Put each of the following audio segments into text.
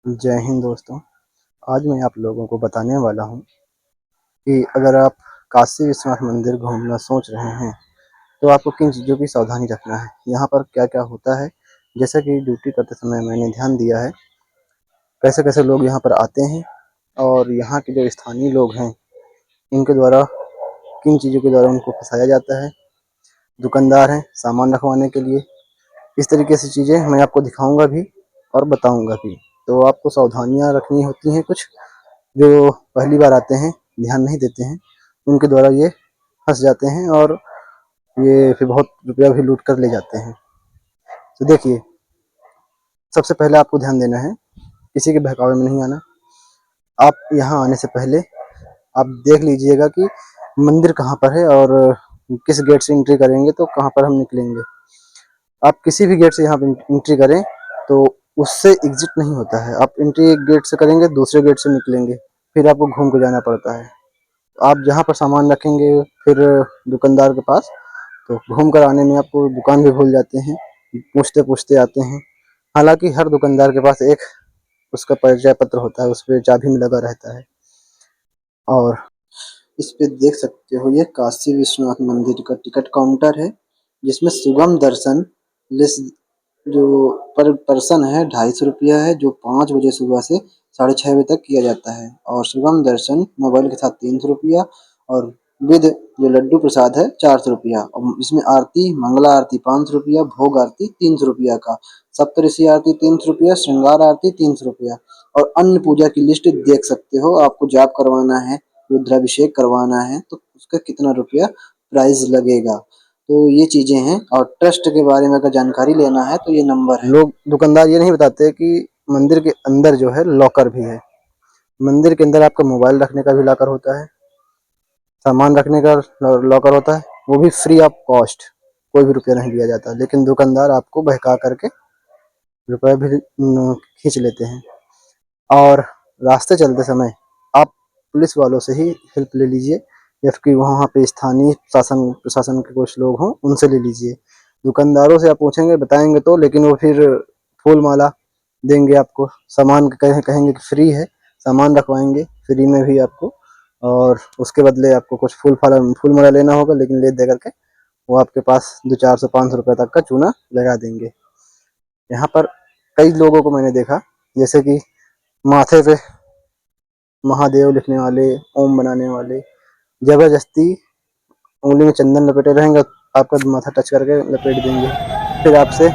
जय हिंद दोस्तों। आज मैं आप लोगों को बताने वाला हूँ कि अगर आप काशी विश्वनाथ मंदिर घूमना सोच रहे हैं तो आपको किन चीज़ों की सावधानी रखना है, यहाँ पर क्या-क्या होता है। जैसा कि ड्यूटी करते समय मैंने ध्यान दिया है, कैसे-कैसे लोग यहाँ पर आते हैं और यहाँ के जो स्थानीय लोग हैं, इनके द्वारा किन चीज़ों के द्वारा उनको फँसाया जाता है। दुकानदार हैं सामान रखवाने के लिए, इस तरीके से चीज़ें मैं आपको दिखाऊँगा भी और बताऊँगा भी। तो आपको सावधानियाँ रखनी होती हैं कुछ, जो पहली बार आते हैं, ध्यान नहीं देते हैं, उनके द्वारा ये फँस जाते हैं और ये फिर बहुत रुपया भी लूट कर ले जाते हैं। तो देखिए, सबसे पहले आपको ध्यान देना है, किसी के बहकावे में नहीं आना। आप यहाँ आने से पहले आप देख लीजिएगा कि मंदिर कहाँ पर है और किस गेट से एंट्री करेंगे तो कहाँ पर हम निकलेंगे। आप किसी भी गेट से यहाँ पे एंट्री करें तो उससे एग्जिट नहीं होता है। आप एंट्री एक गेट से करेंगे, दूसरे गेट से निकलेंगे, फिर आपको घूम के जाना पड़ता है। आप जहाँ पर सामान रखेंगे फिर दुकानदार के पास, तो घूम कर आने में आपको दुकान भी भूल जाते हैं, पूछते-पूछते आते हैं। हालाँकि हर दुकानदार के पास एक उसका परिचय पत्र होता है, उसपे चाबी भी लगा रहता है। और इस पे देख सकते हो, ये काशी विश्वनाथ मंदिर का टिकट काउंटर है, जिसमें सुगम दर्शन लिस जो पर पर्सन है 250 रुपया है, जो 5 बजे सुबह से 6:30 बजे तक किया जाता है। और सुगम दर्शन मोबाइल के साथ 300 रुपया और विद जो लड्डू प्रसाद है 400 रुपया। और इसमें आरती, मंगला आरती 500 रुपया, भोग आरती 300 रुपया का, सप्तऋषि आरती 300 रुपया, श्रृंगार आरती 300 रुपया। और अन्य पूजा की लिस्ट देख सकते हो। आपको जाप करवाना है, रुद्राभिषेक करवाना है तो उसका कितना रुपया प्राइस लगेगा। तो ये चीजें हैं। और ट्रस्ट के बारे में अगर जानकारी लेना है तो ये नंबर है। लोग दुकानदार ये नहीं बताते कि मंदिर के अंदर जो है लॉकर भी है। मंदिर के अंदर आपका मोबाइल रखने का भी लॉकर होता है, सामान रखने का लॉकर होता है, वो भी फ्री ऑफ कॉस्ट, कोई भी रुपया नहीं लिया जाता। लेकिन दुकानदार आपको बहका करके रुपये भी खींच लेते हैं। और रास्ते चलते समय आप पुलिस वालों से ही हेल्प ले लीजिए, या फिर वहाँ पे स्थानीय शासन प्रशासन के कुछ लोग हों उनसे ले लीजिए। दुकानदारों से आप पूछेंगे बताएंगे तो, लेकिन वो फिर फूल माला देंगे आपको, सामान कहेंगे कि फ्री है, सामान रखवाएंगे फ्री में भी आपको, और उसके बदले आपको कुछ फूल माला लेना होगा, लेकिन ले दे करके वो आपके पास 200-400-500 रुपये तक का चूना लगा देंगे। यहाँ पर कई लोगों को मैंने देखा, जैसे कि माथे पे महादेव लिखने वाले, ओम बनाने वाले, जबरदस्ती उंगली में चंदन लपेटे रहेंगे, आपका माथा टच करके लपेट देंगे, फिर आपसे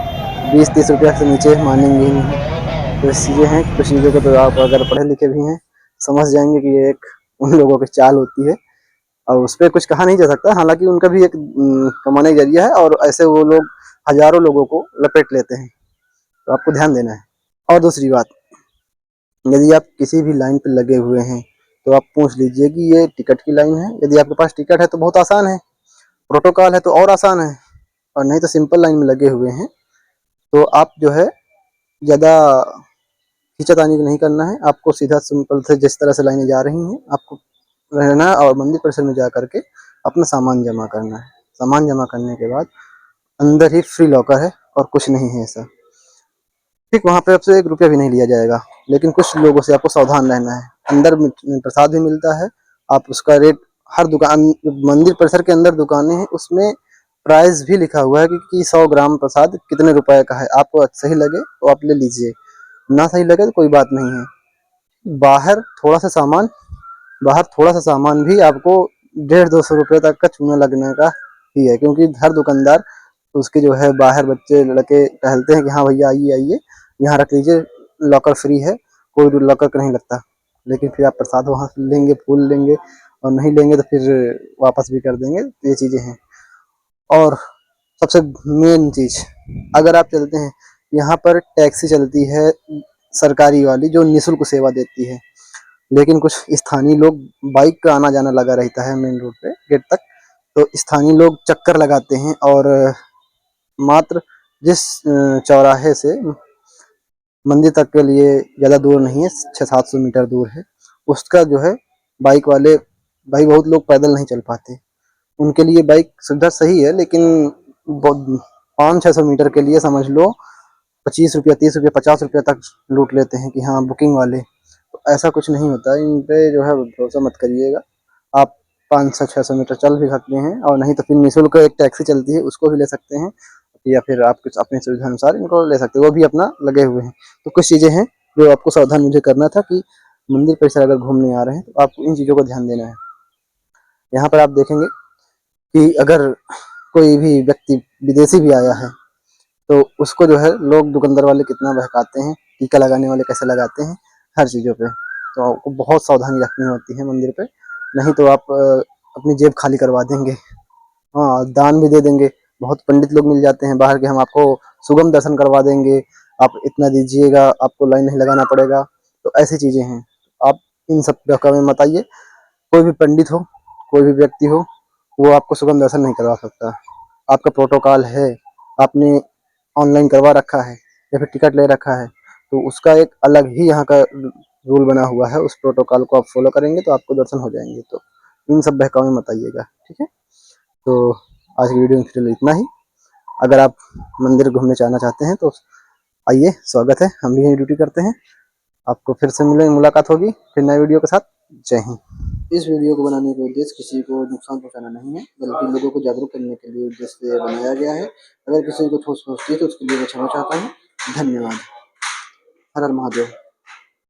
20-30 रुपया से नीचे मानेंगे ही नहीं। तो चीज़ें हैं, कुछ चीज़ों को तो आप अगर पढ़े लिखे भी हैं समझ जाएंगे कि ये एक उन लोगों की चाल होती है और उस पर कुछ कहा नहीं जा सकता। हालांकि उनका भी एक कमाने का जरिया है और ऐसे वो लोग हजारों लोगों को लपेट लेते हैं, तो आपको ध्यान देना है। और दूसरी बात, यदि आप किसी भी लाइन पे लगे हुए हैं तो आप पूछ लीजिए कि ये टिकट की लाइन है। यदि आपके पास टिकट है तो बहुत आसान है, प्रोटोकॉल है तो और आसान है, और नहीं तो सिंपल लाइन में लगे हुए हैं तो आप जो है ज़्यादा खींचातानी नहीं करना है। आपको सीधा सिंपल से जिस तरह से लाइनें जा रही हैं आपको रहना है और मंदिर परिसर में जा करके अपना सामान जमा करना है। सामान जमा करने के बाद अंदर ही फ्री लॉकर है और कुछ नहीं है ऐसा। ठीक वहाँ पे आपसे 1 रुपया भी नहीं लिया जाएगा, लेकिन कुछ लोगों से आपको सावधान रहना है। अंदर प्रसाद भी मिलता है, आप उसका रेट, हर दुकान मंदिर परिसर के अंदर दुकानें हैं उसमें प्राइस भी लिखा हुआ है कि 100 ग्राम प्रसाद कितने रुपए का है। आपको सही लगे तो आप ले लीजिए, ना सही लगे तो कोई बात नहीं है। बाहर थोड़ा सा सामान बाहर थोड़ा सा सामान भी आपको 150-200 रुपये तक का चूना लगने का ही है, क्योंकि हर दुकानदार उसके जो है बाहर बच्चे लड़के टहलते हैं कि हाँ भैया आइए आइए यहाँ रख लीजिए, लॉकर फ्री है, कोई लॉकर का नहीं लगता। लेकिन फिर आप प्रसाद वहाँ से लेंगे, फूल लेंगे, और नहीं लेंगे तो फिर वापस भी कर देंगे। तो ये चीज़ें हैं। और सबसे मेन चीज़, अगर आप चलते हैं, यहाँ पर टैक्सी चलती है सरकारी वाली जो निःशुल्क सेवा देती है, लेकिन कुछ स्थानीय लोग, बाइक का आना जाना लगा रहता है मेन रोड पे गेट तक, तो स्थानीय लोग चक्कर लगाते हैं और मात्र जिस चौराहे से मंदिर तक के लिए ज़्यादा दूर नहीं है, 600-700 मीटर दूर है, उसका जो है बाइक वाले, भाई बहुत लोग पैदल नहीं चल पाते, उनके लिए बाइक सुविधा सही है, लेकिन 500-600 मीटर के लिए समझ लो ₹25, ₹30, ₹50 तक लूट लेते हैं कि हाँ बुकिंग वाले। तो ऐसा कुछ नहीं होता है, इन पे जो है भरोसा मत करिएगा। आप 500-600 मीटर चल भी सकते हैं, और नहीं तो फिर निःशुल्क एक टैक्सी चलती है उसको भी ले सकते हैं, या फिर आप कुछ अपनी सुविधा अनुसार इनको ले सकते हैं, वो भी अपना लगे हुए हैं। तो कुछ चीज़ें हैं जो आपको सावधान मुझे करना था कि मंदिर परिसर अगर घूमने आ रहे हैं तो आपको इन चीज़ों का ध्यान देना है। यहाँ पर आप देखेंगे कि अगर कोई भी व्यक्ति विदेशी भी आया है तो उसको जो है लोग दुकानदार वाले कितना बहकाते हैं, टीका लगाने वाले कैसे लगाते हैं, हर चीज़ों पे। तो आपको बहुत सावधानी रखनी होती है मंदिर पे, नहीं तो आप अपनी जेब खाली करवा देंगे। हाँ, दान भी दे देंगे। बहुत पंडित लोग मिल जाते हैं बाहर के, हम आपको सुगम दर्शन करवा देंगे, आप इतना दीजिएगा, आपको लाइन नहीं लगाना पड़ेगा। तो ऐसी चीज़ें हैं। आप इन सब बहकावे में मत आइए। कोई भी पंडित हो, कोई भी व्यक्ति हो, वो आपको सुगम दर्शन नहीं करवा सकता। आपका प्रोटोकॉल है, आपने ऑनलाइन करवा रखा है या फिर टिकट ले रखा है, तो उसका एक अलग ही यहाँ का रूल बना हुआ है। उस प्रोटोकॉल को आप फॉलो करेंगे तो आपको दर्शन हो जाएंगे। तो इन सब बहकावे में मत आइएगा, ठीक है। तो आज की वीडियो में फिलहाल इतना ही। अगर आप मंदिर घूमने जाना चाहते हैं तो आइए, स्वागत है, हम भी यहीं ड्यूटी करते हैं। आपको फिर से मुलाकात होगी फिर नए वीडियो के साथ। जय हिंद। इस वीडियो को बनाने का उद्देश्य किसी को नुकसान पहुंचाना नहीं है, बल्कि लोगों को जागरूक करने के लिए उद्देश्य से बनाया गया है। अगर किसी को ठोस पहुंचती है तो उसके लिए मैं क्षमा चाहता हूँ। धन्यवाद। हर हर महादेव।